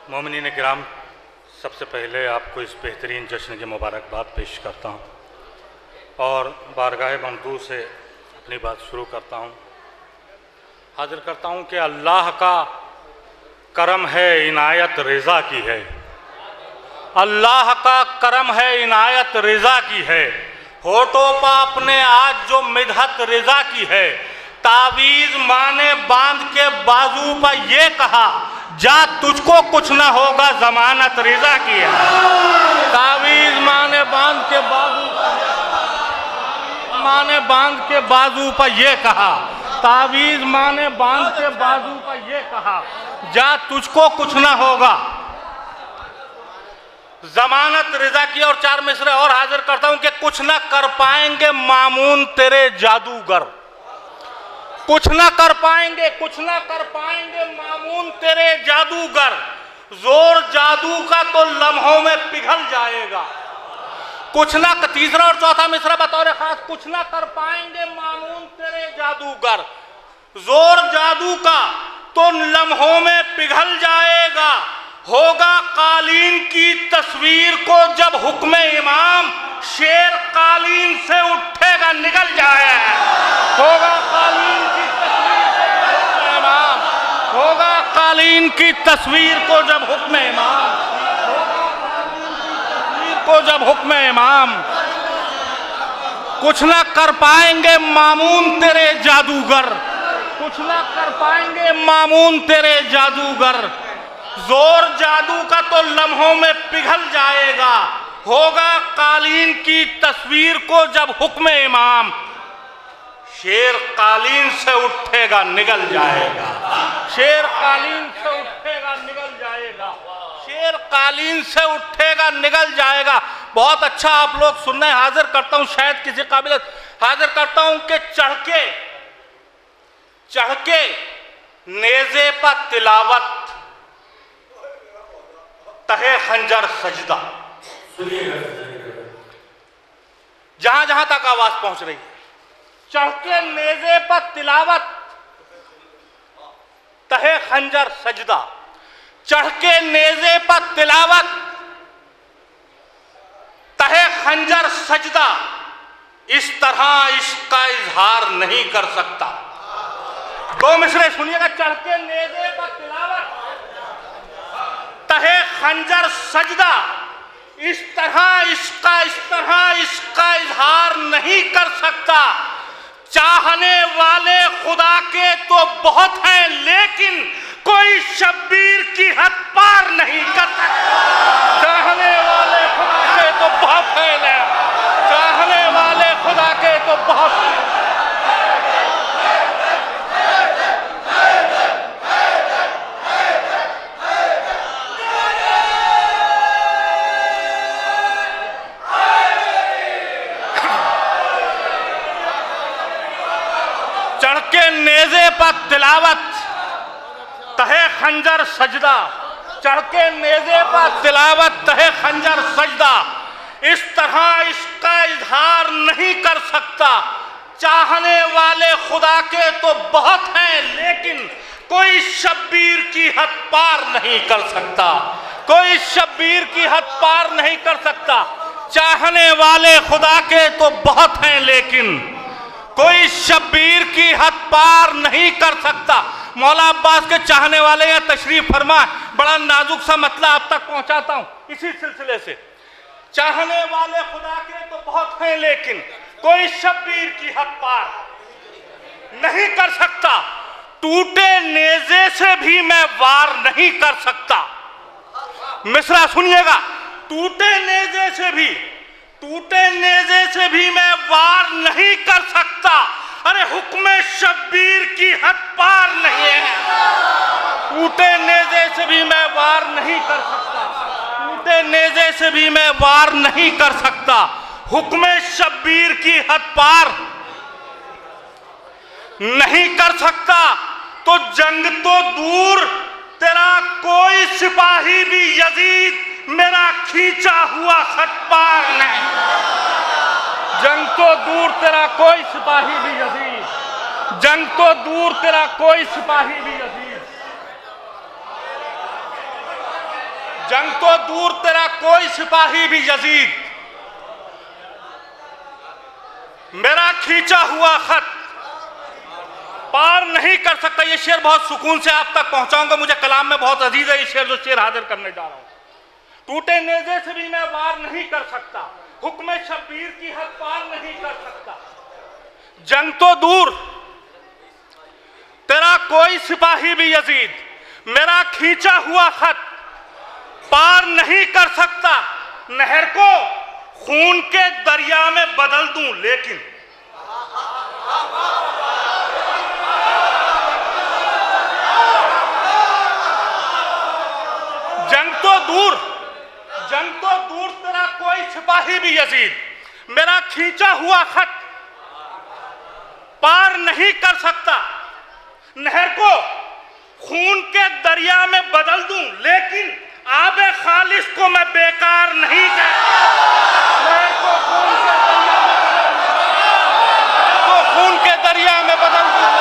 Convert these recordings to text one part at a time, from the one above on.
मोमिनीन किराम, सबसे पहले आपको इस बेहतरीन जश्न की मुबारकबाद पेश करता हूँ और बारगाह ममदू से अपनी बात शुरू करता हूँ। हाजिर करता हूँ कि अल्लाह का करम है, इनायत रज़ा की है। अल्लाह का करम है, इनायत रज़ा की है। होठों पर अपने आज जो मिदहत रज़ा की है। तावीज़ माने बांध के बाजू पर ये कहा, जा तुझको कुछ ना होगा, जमानत रज़ा की है। तावीज़ माने बांध के बाजू पर ये कहा, तावीज़ माने बांध के बाजू पर ये कहा, जा तुझको कुछ ना होगा, जमानत रज़ा की। और 4 मिसरे और हाजिर करता हूं कि कुछ ना कर पाएंगे मामून तेरे जादूगर, कुछ ना कर पाएंगे मामून तेरे जादूगर। जोर जादू का तो लम्हों में पिघल जाएगा। कुछ ना, तीसरा और चौथा मिसरा बतौर खास, कुछ ना कर पाएंगे मामून तेरे जादूगर। जोर जादू का तो लम्हों में पिघल जाएगा। होगा कालीन की तस्वीर को जब हुक्म इमाम, शेर कालीन से उठेगा निकल जाएगा। होगा कालीन की तस्वीर को जब हुक्म इमाम, कुछ ना कर पाएंगे मामून तेरे जादूगर, कुछ ना कर पाएंगे मामून तेरे जादूगर। जोर जादू का तो लम्हों में पिघल जाएगा। होगा कालीन की तस्वीर को जब हुक्म इमाम, शेर कालीन से उठेगा निगल जाएगा। शेर कालीन से उठेगा निगल जाएगा। शेर कालीन से उठेगा निगल जाएगा। बहुत अच्छा आप लोग सुन रहे हैं। हाजिर करता हूं, शायद किसी काबिलियत हाजिर करता हूं कि चढ़ के नेज़े पर तिलावत, तहे खंजर सजदा। जहां जहां तक आवाज पहुंच रही है, चढ़ के नेज़े पर तिलावत, तहे खंजर सजदा। चढ़ के नेज़े पर तिलावत, तहे खंजर सजदा। इस तरह इश्क का इजहार नहीं कर सकता। 2 मिसरे सुनिएगा। चढ़ के नेज़े पर तिलावत, तहे खंजर सजदा। इस तरह इसका इजहार नहीं कर सकता। चाहने वाले खुदा के तो बहुत हैं, लेकिन कोई शब्बीर की हद पार नहीं कर सकता। चाहने वाले खुदा के तो बहुत हैं, चाहने वाले खुदा के तो बहुत हैं। चढ़ के नेज़े पर तिलावत, तहे खंजर सजदा। चढ़ के नेज़े पर तिलावत, तहे खंजर सजदा। इस तरह इसका इजहार नहीं कर सकता। चाहने वाले खुदा के तो बहुत हैं, लेकिन कोई शब्बीर की हद पार नहीं कर सकता। कोई शब्बीर की हद पार नहीं कर सकता। चाहने वाले खुदा के तो बहुत हैं, लेकिन कोई शब्बीर की हद पार नहीं कर सकता। मौला अब्बास के चाहने वाले या तशरीफ फरमा, बड़ा नाजुक सा मतला आप तक पहुंचाता हूं इसी सिलसिले से। चाहने वाले खुदा के तो बहुत हैं, लेकिन कोई शब्बीर की हद पार नहीं कर सकता। टूटे नेज़े से भी मैं वार नहीं कर सकता। मिसरा सुनिएगा। टूटे नेज़े से भी मैं वार नहीं कर सकता। अरे हुक्म शब्बीर की हद पार नहीं है। टूटे नेज़े से भी मैं वार नहीं कर सकता। टूटे नेज़े से भी मैं वार नहीं कर सकता। हुक्म शब्बीर की हद पार नहीं कर सकता। तो जंग तो दूर, तेरा कोई सिपाही भी यजीद मेरा खींचा हुआ खत पार नहीं। जंग तो दूर, तेरा कोई सिपाही भी यजीद। जंग तो दूर, तेरा कोई सिपाही भी यजीद। जंग तो दूर तेरा कोई सिपाही भी यजीद मेरा खींचा हुआ खत पार नहीं कर सकता। ये शेर बहुत सुकून से आप तक पहुंचाऊंगा, मुझे कलाम में बहुत अजीज है ये शेर, जो शेर हाजिर करने जा रहा हूं। टूटे नेज़े से भी मैं वार नहीं कर सकता, हुक्म शब्बीर की हद पार नहीं कर सकता। जंग तो दूर तेरा कोई सिपाही भी यजीद मेरा खींचा हुआ खत पार नहीं कर सकता। नहर को खून के दरिया में बदल दूं लेकिन जंग तो दूर तेरा कोई सिपाही भी यजीद मेरा खींचा हुआ खत पार नहीं कर सकता। नहर को खून के दरिया में बदल दूं लेकिन आबे खालिस को मैं बेकार नहीं कहता। नहर को खून के दरिया में बदल दूं,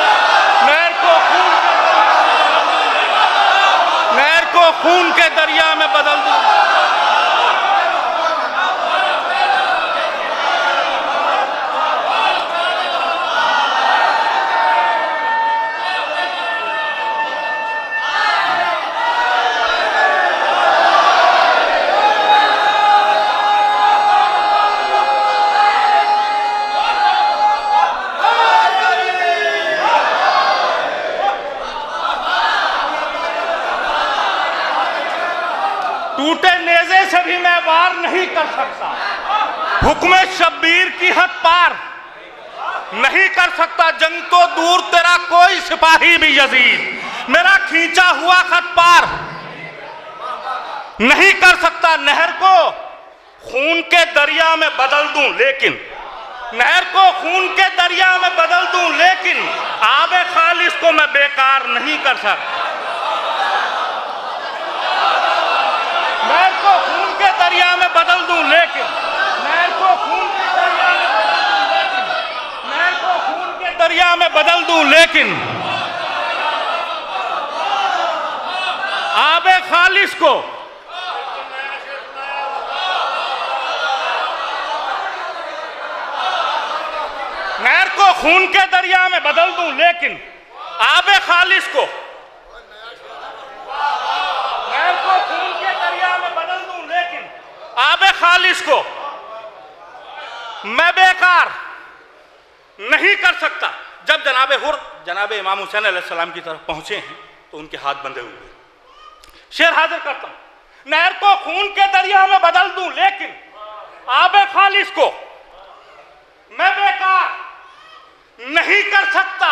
नहर को खून के दरिया में बदल दूं। टूटे नेज़े से भी मैं वार नहीं कर सकता, हुक्म शब्बीर की हद पार नहीं कर सकता। जंग तो दूर तेरा कोई सिपाही भी यजीद मेरा खींचा हुआ खत पार नहीं कर सकता। नहर को खून के दरिया में बदल दूं लेकिन नहर को खून के दरिया में बदल दूं लेकिन आबे खालिस को मैं बेकार नहीं कर सकता। नहर को खून के दरिया में बदल दूं लेकिन नहर को खून के दरिया में बदल दूं लेकिन आबे खालिस को नहर को खून के दरिया में बदल दूं लेकिन आबे खालिस को नहर को खून के दरिया में बदल दूं लेकिन आबे खालिस को मैं बेकार नहीं कर सकता। जब जनाबे हुर जनाबे इमाम हुसैन अलैहिस्सलाम की तरफ पहुंचे हैं तो उनके हाथ बंधे हुए। शेर हाजिर करता हूं। नहर को खून के दरिया में बदल दूं लेकिन आबे खालिस को मैं बेकार नहीं कर सकता।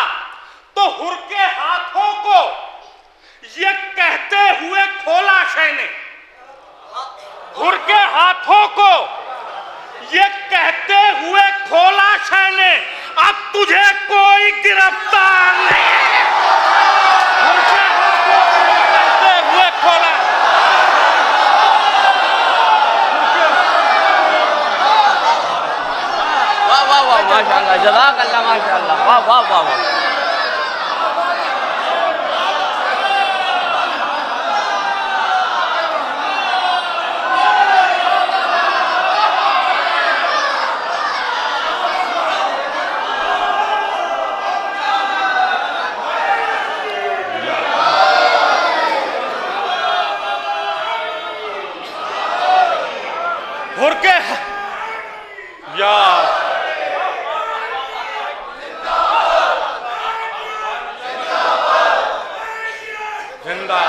तो हुर के हाथों को ये कहते हुए खोला शह ने, हुर के हाथों को ये कहते हुए खोला शह ने, अब तुझे कोई गिरफ्तार नहीं। हुर के हाथों को ये कहते हुए खोला। वाह वाह वाह माशाअल्लाह, जज़ाकल्लाह माशाअल्लाह, वाह वाह वाह वाह। हुर के या जिंदा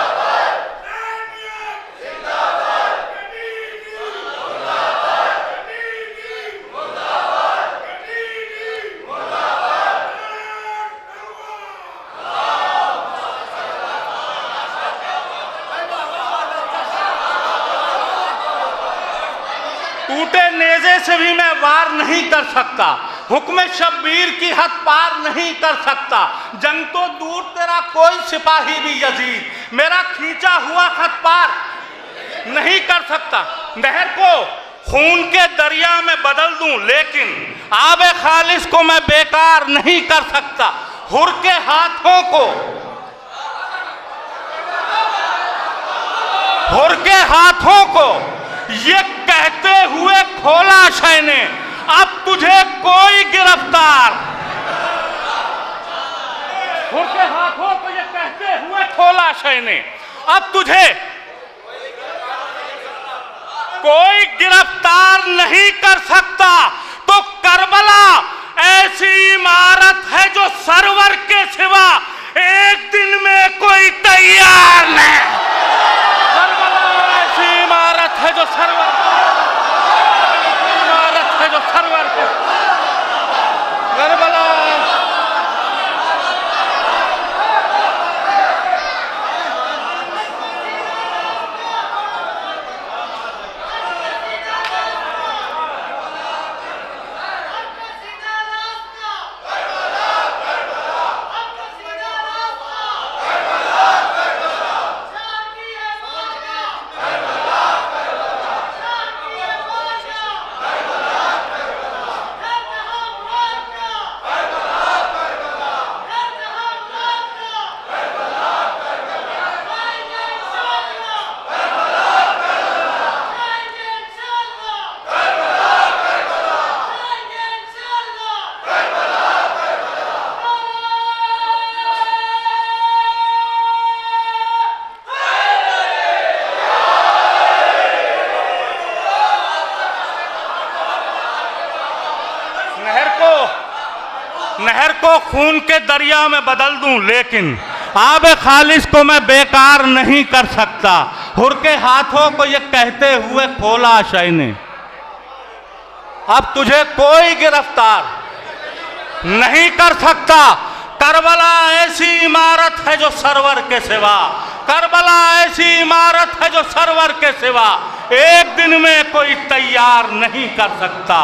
टूटे नेज़े से भी मैं वार नहीं कर सकता, हुक्म शब्बीर की हद पार नहीं कर सकता। जंग तो दूर तेरा कोई सिपाही भी यजीद मेरा खींचा हुआ खत पार नहीं कर सकता। नहर को खून के दरिया में बदल दूं लेकिन आबे खालिस को मैं बेकार नहीं कर सकता। हुर के हाथों को हुर के हाथों को ये कहते हुए खोला शय ने, अब तुझे कोई गिरफ्तार। हुर के हाथों को ये कहते हुए खोला शय ने, अब तुझे कोई गिरफ्तार नहीं कर सकता। तो करबला ऐसी इमारत है जो सरवर के सिवा एक दिन में कोई तैयार नहीं। करबला ऐसी इमारत है जो सरवर के करबला। नहर को खून के दरिया में बदल दूं, लेकिन आब खालिश को मैं बेकार नहीं कर सकता। हुर के हाथों को ये कहते हुए खोला शय ने, अब तुझे कोई गिरफ्तार नहीं कर सकता। करबला ऐसी इमारत है जो सरवर के सिवा, करबला ऐसी इमारत है जो सरवर के सिवा एक दिन में कोई तैयार नहीं कर सकता।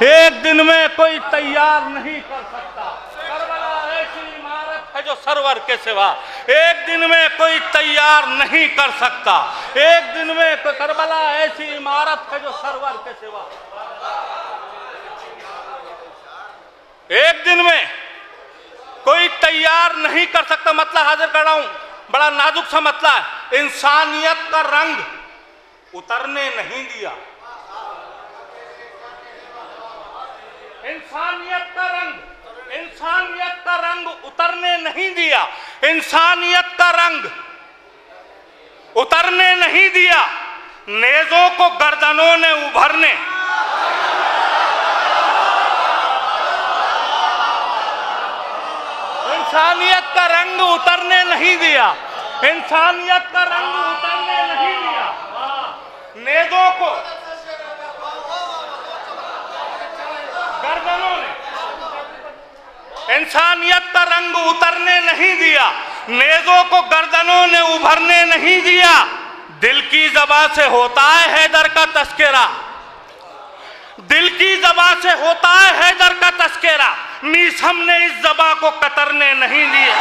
एक दिन में कोई तैयार नहीं कर सकता। करबला ऐसी इमारत है जो सरवर के सिवा एक दिन में कोई तैयार नहीं कर सकता। एक दिन में करबला ऐसी इमारत है जो सरवर के सिवा एक दिन में कोई तैयार नहीं कर सकता। मतला हाजिर कर रहा हूं, बड़ा नाजुक सा मतला है। इंसानियत का रंग उतरने नहीं दिया, इंसानियत का रंग उतरने नहीं दिया, इंसानियत का रंग उतरने नहीं दिया। नेज़ों को गर्दनों ने उभरने, इंसानियत का रंग उतरने नहीं दिया, इंसानियत का रंग उतरने नहीं दिया। नेज़ों को गर्दनों ने इंसानियत का रंग उतरने नहीं दिया, नेज़ों को गर्दनों ने उभरने नहीं दिया। दिल की ज़बां से होता है हैदर का तस्करा, दिल की ज़बां से होता है हैदर का तस्करा। मीसम ने इस ज़बां को कतरने नहीं दिया।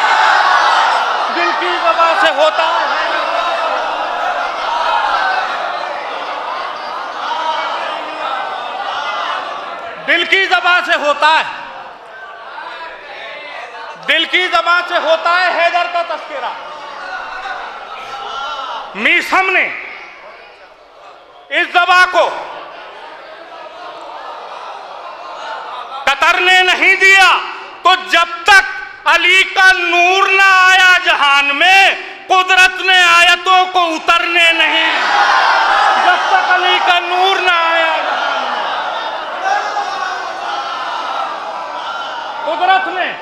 दिल की ज़बां से होता है, दिल की ज़बां से होता है, दिल की ज़बां से होता है हैदर का तस्करा। मीसम ने इस ज़बां को कतरने नहीं दिया। तो जब तक अली का नूर ना आया जहान में, कुदरत ने आयतों को उतरने नहीं। जब तक अली का नूर ना आया जहान में, कुदरत ने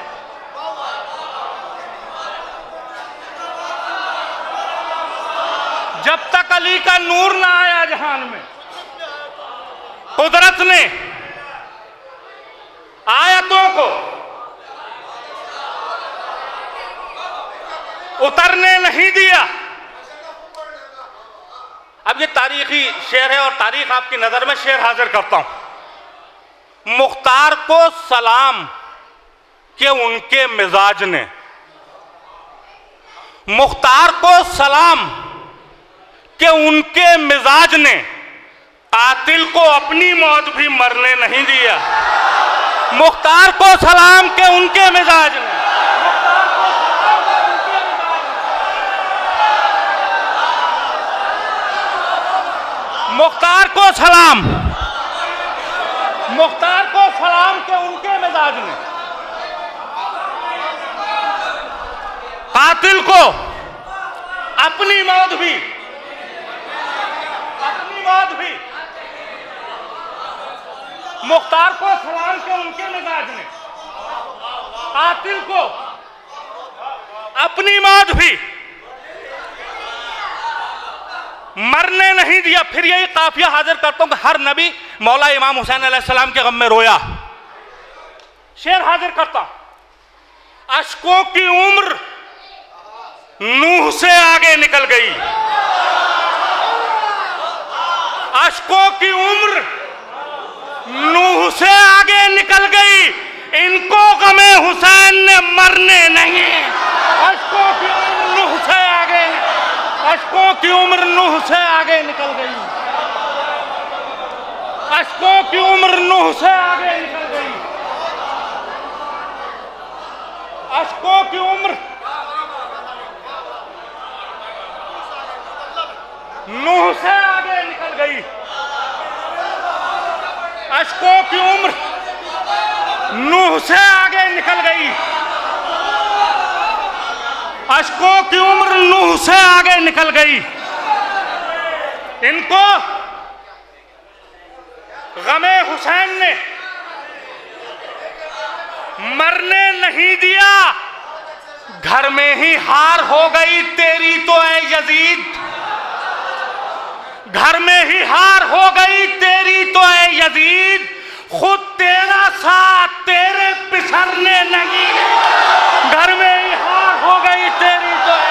जब तक अली का नूर ना आया जहान में, कुदरत ने आयतों को उतरने नहीं दिया। अब ये तारीखी शेर है और तारीख आपकी नजर में शेर हाजिर करता हूं। मुख्तार को सलाम के उनके मिजाज ने, मुख्तार को सलाम के उनके मिजाज ने कातिल को अपनी मौत भी मरने नहीं दिया। मुख्तार को सलाम के उनके मिजाज ने, मुख्तार को सलाम, मुख्तार को सलाम के उनके मिजाज ने कातिल को अपनी मौत भी मुख्तार को सलाम के उनके मिजाज ने कातिल को अपनी मौत भी मरने नहीं दिया। फिर यही काफिया हाजिर करता हूं कि हर नबी मौला इमाम हुसैन अलैहिस्सलाम के गम में रोया। शेर हाजिर करता हूं। अशकों की उम्र नूह से आगे निकल गई, अशकों की उम्र नूह से आगे निकल गई, इनको गमे हुसैन ने मरने नहीं। अशकों की उम्र नूह से आगे, अशकों की उम्र नूह से आगे निकल गई, अशकों की उम्र नूह से आगे निकल गई, अशकों की उम्र नूह से आगे निकल गई, अशकों की उम्र नूह से आगे निकल गई, अशकों की उम्र नूह से आगे निकल गई। इनको गमे हुसैन ने मरने नहीं दिया, घर में ही हार हो गई तेरी तो ऐ यजीद, घर में ही हार हो गई तेरी तो ऐ यजीद, खुद तेरा साथ तेरे पिछड़ने नहीं। घर में ही हार हो गई तेरी तो ऐ,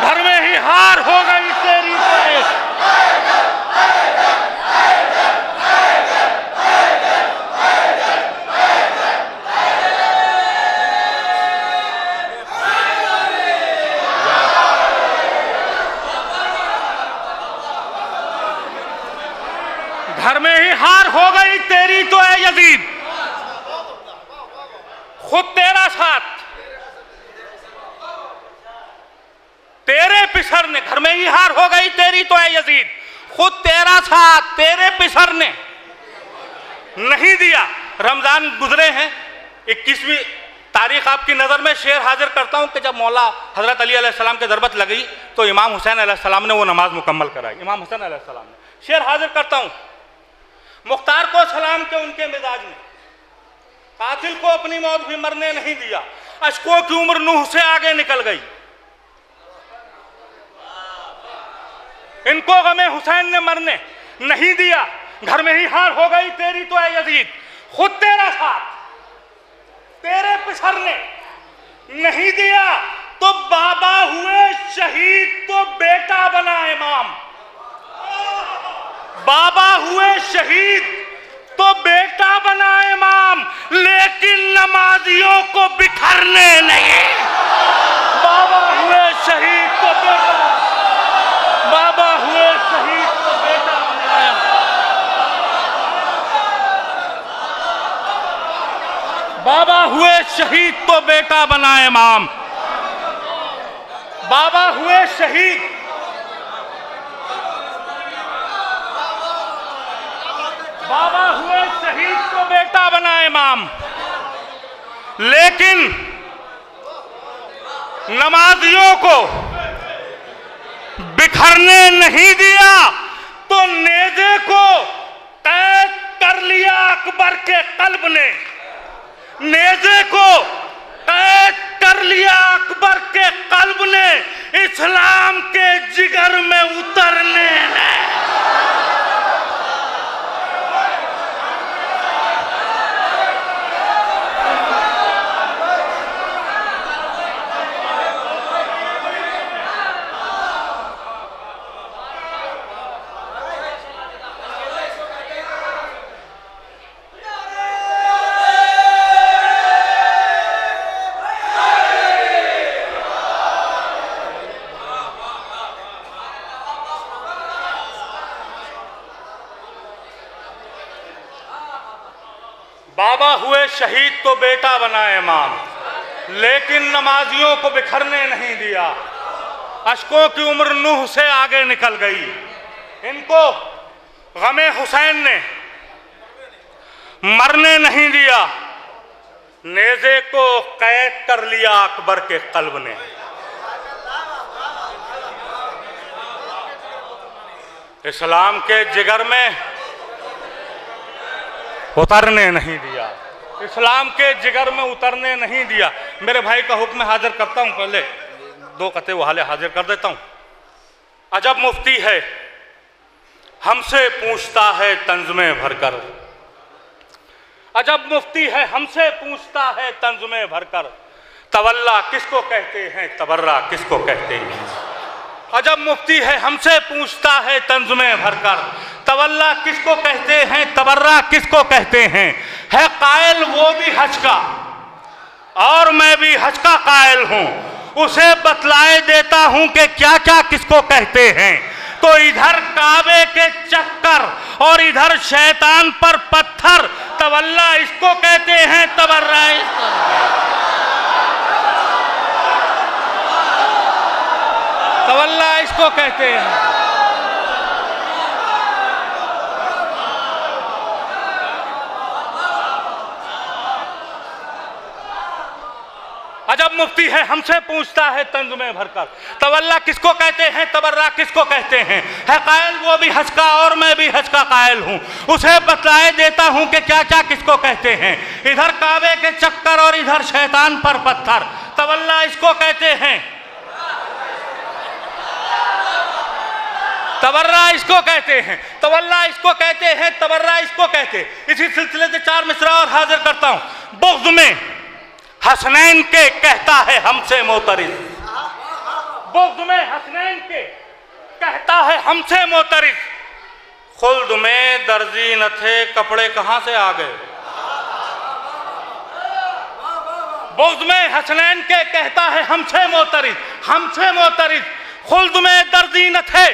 घर में ही हार हो गई तेरी तो ऐ। घर में ही हार हो गई तेरी तो ऐ यजीद, खुद तेरा साथ तेरे पिछड़ने, घर में ही हार हो गई तेरी तो ऐ यजीद, खुद तेरा साथ तेरे पिछड़ने नहीं दिया। रमजान गुजरे हैं, 21वीं तारीख आपकी नजर में शेर हाजिर करता हूं कि जब मौला हजरत अली अलैहिस्सलाम के ज़रबत लगी तो इमाम हुसैन अलैहिस्सलाम ने वो नमाज मुकम्मल कराई। इमाम हुसैन अलैहिस्सलाम ने शेर हाजिर करता हूं। मुख्तार को सलाम के उनके मिजाज ने कातिल को अपनी मौत भी मरने नहीं दिया, अशकों की उम्र नूह से आगे निकल गई, इनको गमे हुसैन ने मरने नहीं दिया, घर में ही हार हो गई तेरी तो ऐ यजीद, खुद तेरा साथ तेरे पिछड़ने नहीं दिया। तो बाबा हुए शहीद तो बेटा बना इमाम, बाबा हुए शहीद तो बेटा बना इमाम, लेकिन नमाजियों को बिखरने नहीं। बाबा हुए शहीद तो बेटा, बाबा हुए शहीद तो बेटा बना इमाम, बाबा हुए शहीद तो बेटा बना इमाम, बाबा हुए शहीद, बाबा हुए शहीद को बेटा बना इमाम, लेकिन नमाजियों को बिखरने नहीं दिया। तो नेज़े को कैद कर लिया अकबर के कल्ब ने, नेज़े को कैद कर लिया अकबर के कल्ब ने, इस्लाम के जिगर में उतरने ने। बाबा हुए शहीद तो बेटा बना इमाम, लेकिन नमाजियों को बिखरने नहीं दिया। अशकों की उम्र नूह से आगे निकल गई। इनको गमे हुसैन ने मरने नहीं दिया, नेज़े को कैद कर लिया अकबर के कल्ब ने। इस्लाम के जिगर में उतरने नहीं दिया, इस्लाम के जिगर में उतरने नहीं दिया। मेरे भाई का हुक्म हाजिर करता हूं, पहले दो कते वहाले हाजिर कर देता हूं। अजब मुफ्ती है हमसे पूछता है तंज में भरकर, अजब मुफ्ती है हमसे पूछता है तंज में भरकर, तवल्ला किसको कहते हैं तबर्रा किसको कहते हैं। अजब मुफ्ती है हमसे पूछता है तंज में भरकर, तवल्ला किसको कहते हैं तबर्रा किसको कहते हैं। है कायल वो भी हज का और मैं भी हज का कायल हूं, उसे बतलाए देता हूं कि क्या क्या किसको कहते हैं। तो इधर काबे के चक्कर और इधर शैतान पर पत्थर, तवल्ला इसको कहते हैं तबर्रा इसको। तवल्ला इसको कहते हैं। अजब मुफ्ती है हमसे पूछता है तंज में भरकर, तवल्ला किसको कहते हैं तबर्रा किसको कहते हैं। है कायल वो भी हज का और मैं भी हज का कायल हूं, उसे बतलाए देता हूं कि क्या क्या किसको कहते हैं। इधर काबे के चक्कर और इधर शैतान पर पत्थर, तवल्ला इसको कहते हैं तबर्रा इसको कहते हैं। तवल्ला इसको कहते हैं तबर्रा इसको कहते। इसी सिलसिले से चार मिसरा और हाजिर करता हूं। बुग़्ज़ में हसनैन के कहता है हमसे मोतरिज़, बुग़्ज़ में हसनैन के कहता है हमसे मोतरिज़, खुल्द में दर्जी न थे कपड़े कहां से आ गए। बुग़्ज़ में हसनैन के कहता है हमसे मोतरिज़, खुल्द में दर्जी न थे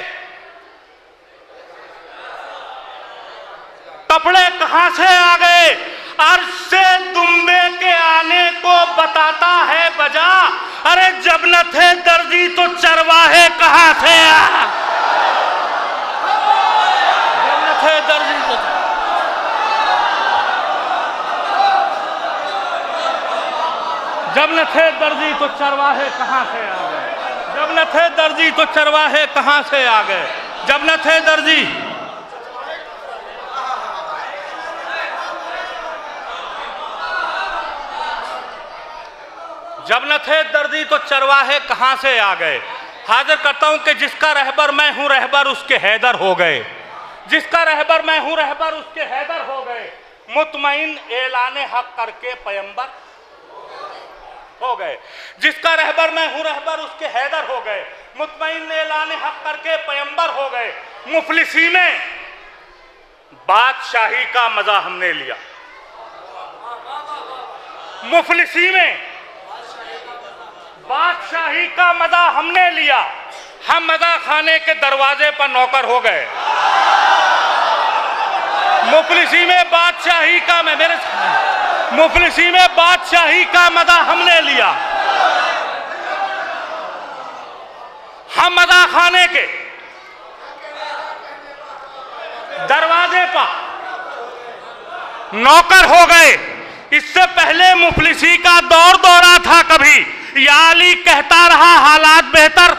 कपड़े कहां से आ गए। अर्श से दुम्बे के आने को बताता है बजा, अरे जब न थे दर्जी तो चरवाहे कहां से आ। जब न थे दर्जी तो जब न थे दर्जी तो चरवाहे कहां से आ गए। जब न थे दर्जी तो चरवाहे कहां से आ गए। जब न थे दर्जी जब न थे दर्जी तो चरवाहे कहां से आ गए। हाजिर करता हूं कि जिसका रहबर मैं हूं रहबर उसके हैदर हो गए, जिसका रहबर मैं हूं रहबर उसके हैदर हो गए। मुतमईन ऐलान हक करके पैगंबर हो गए, जिसका रहबर मैं हूं रहबर उसके हैदर हो गए। मुतमईन ऐलान हक करके पैगंबर हो गए। मुफलिसी में बादशाही का मजा हमने लिया, मुफलिसी में बादशाही का मजा हमने लिया। हम मजा खाने के दरवाजे पर नौकर हो गए। मुफलिसी में बादशाही का मुफलिसी में बादशाही का मजा हमने लिया। हम मजा खाने के दरवाजे पर नौकर हो गए। इससे पहले मुफलिसी का दौर दौरा था कभी, या अली कहता रहा हालात बेहतर।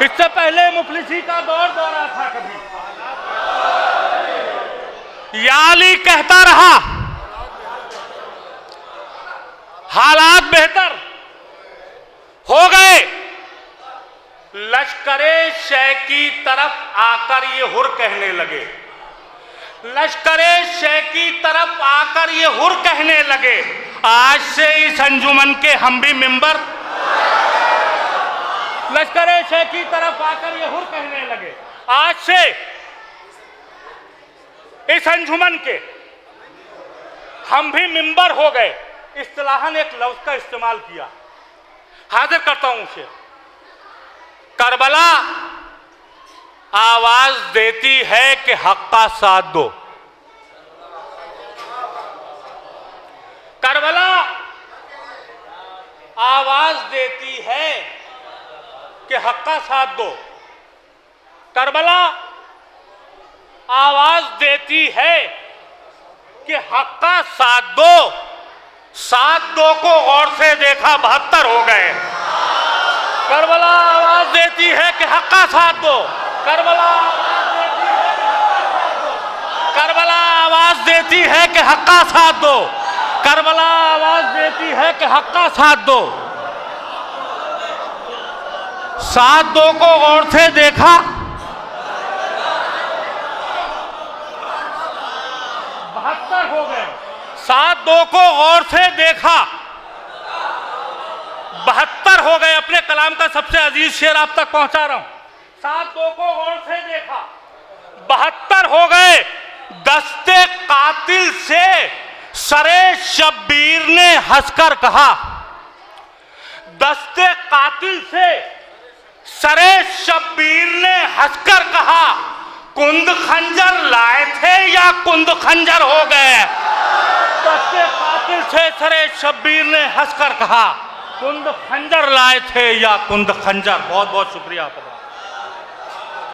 इससे पहले मुफलिसी का दौर दौरा था कभी, या अली कहता रहा हालात बेहतर हो गए। लश्करे शह की तरफ आकर ये हुर कहने लगे, लश्करे शह की तरफ आकर ये हुर कहने लगे, आज से इस अंजुमन के हम भी मिंबर। लश्करे शह की तरफ आकर ये हुर कहने लगे, आज से इस अंजुमन के हम भी मिंबर हो गए। इस्तिलाहन एक लफ्ज का इस्तेमाल किया, हाजिर करता हूं उसे। करबला आवाज देती है कि हक का साथ दो। करबला आवाज देती है कि हक का साथ दो। करबला आवाज देती है कि हक का साथ दो। साथ दो को गौर से देखा 72 हो गए। करबला आवाज देती है कि हक का साथ दो। करबला आवाज देती है कि हक का साथ दो। करबला आवाज देती है कि हक का साथ दो। साथ दो को गौर से देखा 72 हो गए। साथ दो को गौर से देखा 72 हो गए। अपने कलाम का सबसे अजीज शेर आप तक पहुंचा रहा हूं। साथ दो को गौर से देखा 72 हो गए। दस्ते कातिल से सरे शब्बीर ने हंसकर कहा। दस्ते कातिल से सरे शब्बीर ने हंसकर कहा, कुंद खंजर लाए थे या कुंद खंजर हो गए। दस्ते कातिल से सरे शब्बीर ने हंसकर कहा, कुंद खंजर लाए थे या कुंद खंजर। बहुत बहुत शुक्रिया आपका।